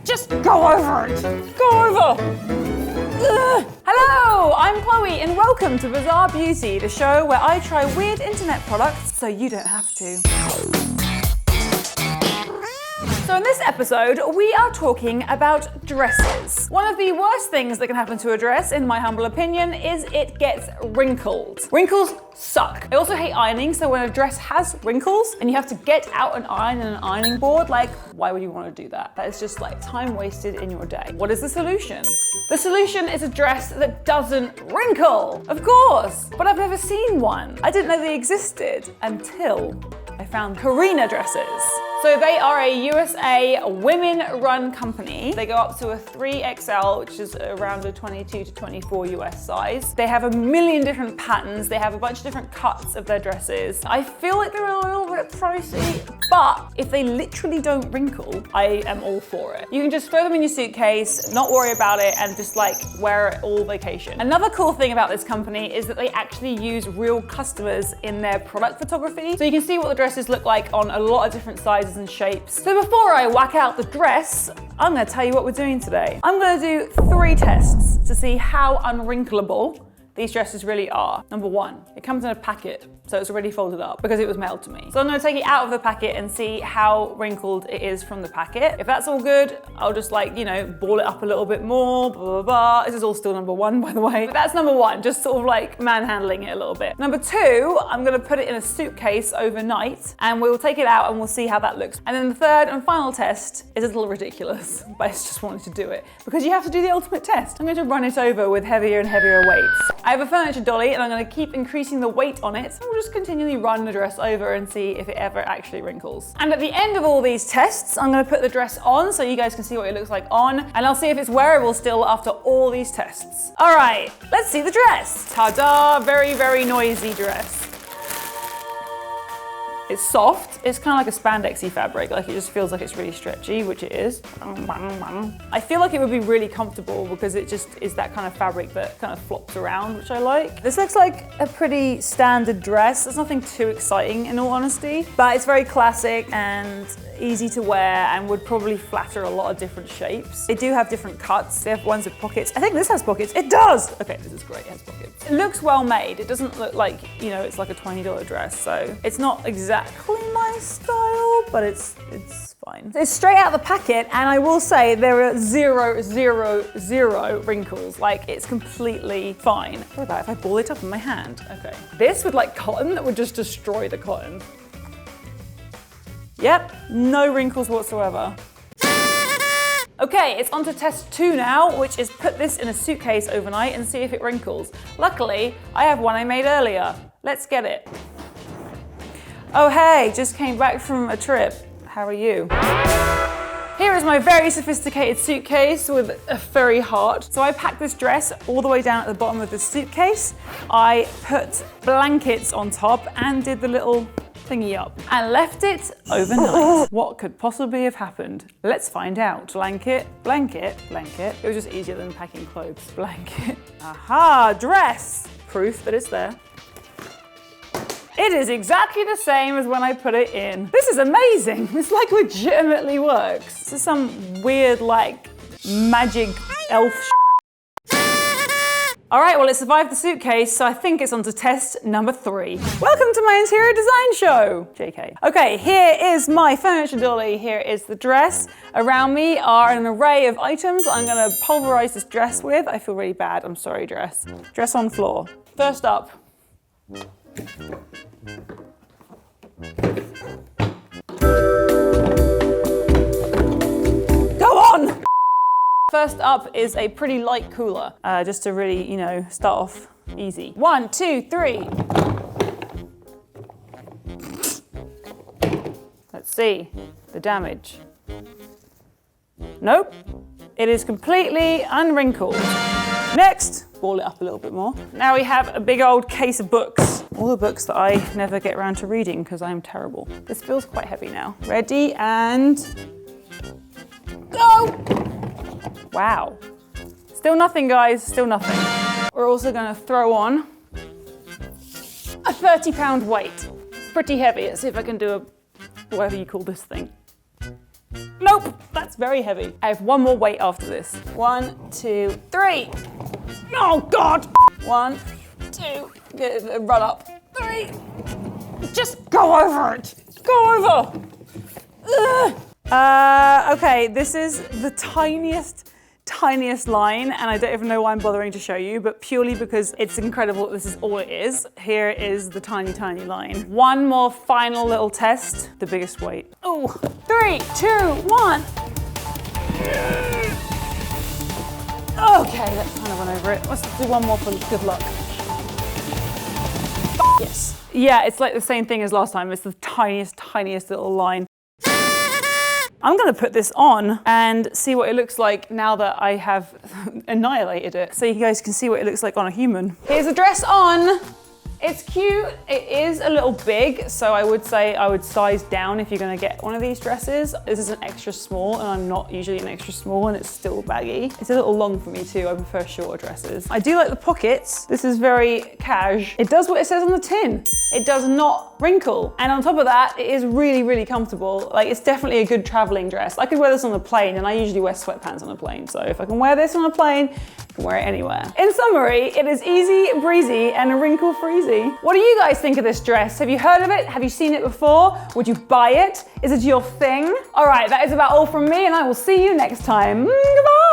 Just go over it. Go over. Ugh. Hello, I'm Chloe and welcome to Bizarre Beauty, the show where I try weird internet products so you don't have to. So in this episode, we are talking about dresses. One of the worst things that can happen to a dress, in my humble opinion, is it gets wrinkled. Wrinkles suck. I also hate ironing, so when a dress has wrinkles and you have to get out an iron and an ironing board, like, why would you want to do that? That is just like time wasted in your day. What is the solution? The solution is a dress that doesn't wrinkle, of course, but I've never seen one. I didn't know they existed until I found Karina Dresses. So they are a USA women-run company. They go up to a 3XL, which is around a 22 to 24 US size. They have a million different patterns. They have a bunch of different cuts of their dresses. I feel like they're a little bit pricey, but if they literally don't wrinkle, I am all for it. You can just throw them in your suitcase, not worry about it, and just like wear it all vacation. Another cool thing about this company is that they actually use real customers in their product photography. So you can see what the dresses look like on a lot of different sizes and shapes. So before I whack out the dress, I'm gonna tell you what we're doing today. I'm gonna do 3 tests to see how unwrinkleable these dresses really are. Number 1, it comes in a packet, so it's already folded up because it was mailed to me. So I'm gonna take it out of the packet and see how wrinkled it is from the packet. If that's all good, I'll just like, you know, ball it up a little bit more, blah, blah, blah. This is all still number 1, by the way. But that's number 1, just sort of like manhandling it a little bit. Number 2, I'm gonna put it in a suitcase overnight and we'll take it out and we'll see how that looks. And then the 3rd and final test is a little ridiculous, but I just wanted to do it because you have to do the ultimate test. I'm going to run it over with heavier and heavier weights. I have a furniture dolly and I'm going to keep increasing the weight on it. We'll just continually run the dress over and see if it ever actually wrinkles. And at the end of all these tests, I'm going to put the dress on so you guys can see what it looks like on, and I'll see if it's wearable still after all these tests. All right, let's see the dress. Ta-da, very, very noisy dress. It's soft. It's kind of like a spandexy fabric. Like it just feels like it's really stretchy, which it is. I feel like it would be really comfortable because it just is that kind of fabric that kind of flops around, which I like. This looks like a pretty standard dress. There's nothing too exciting in all honesty, but it's very classic and easy to wear and would probably flatter a lot of different shapes. They do have different cuts. They have ones with pockets. I think this has pockets. It does! Okay, this is great, it has pockets. It looks well made. It doesn't look like, you know, it's like a $20 dress, so it's not exactly my style, but it's fine. It's straight out of the packet, and I will say there are 0, 0, 0 wrinkles. Like, it's completely fine. What about if I ball it up in my hand? Okay. This with like cotton, that would just destroy the cotton. Yep, no wrinkles whatsoever. Okay, it's on to test 2 now, which is put this in a suitcase overnight and see if it wrinkles. Luckily, I have one I made earlier. Let's get it. Oh hey, just came back from a trip. How are you? Here is my very sophisticated suitcase with a furry heart. So I packed this dress all the way down at the bottom of the suitcase. I put blankets on top and did the little thingy up and left it overnight. What could possibly have happened? Let's find out. Blanket, blanket, blanket. It was just easier than packing clothes. Blanket. Aha, dress. Proof that it's there. It is exactly the same as when I put it in. This is amazing. This like legitimately works. This is some weird like magic elf All right, well, it survived the suitcase, so I think it's on to test number 3. Welcome to my interior design show. JK. Okay, here is my furniture dolly. Here is the dress. Around me are an array of items I'm gonna pulverize this dress with. I feel really bad, I'm sorry, dress. Dress on floor. First up. Go on! First up is a pretty light cooler, just to really, you know, start off easy. 1, 2, 3. Let's see the damage. Nope, it is completely unwrinkled. Next, ball it up a little bit more. Now we have a big old case of books. All the books that I never get around to reading because I'm terrible. This feels quite heavy now. Ready and go! Wow. Still nothing, guys, still nothing. We're also gonna throw on a 30-pound weight. Pretty heavy. Let's see if I can do a, whatever you call this thing. Nope, that's very heavy. I have one more weight after this. 1, 2, 3. Oh God. 1, 2, run up. 3. Just go over it. Go over. Okay, this is the tiniest line, and I don't even know why I'm bothering to show you, but purely because it's incredible that this is all it is. Here is the tiny line. One more final little test, the biggest weight. Oh, 3, 2, 1. Okay, let's kind of run over it. Let's do one more for good luck. Yes. Yeah, it's like the same thing as last time. It's the tiniest little line. I'm gonna put this on and see what it looks like now that I have annihilated it, so you guys can see what it looks like on a human. Here's the dress on. It's cute. It is a little big, so I would say I would size down if you're gonna get one of these dresses. This is an extra small, and I'm not usually an extra small, and it's still baggy. It's a little long for me too. I prefer shorter dresses. I do like the pockets. This is very cash. It does what it says on the tin. It does not wrinkle. And on top of that, it is really comfortable. Like, it's definitely a good traveling dress. I could wear this on a plane, and I usually wear sweatpants on a plane. So if I can wear this on a plane, I can wear it anywhere. In summary, it is easy breezy and wrinkle-free. What do you guys think of this dress? Have you heard of it? Have you seen it before? Would you buy it? Is it your thing? All right, that is about all from me, and I will see you next time. Goodbye.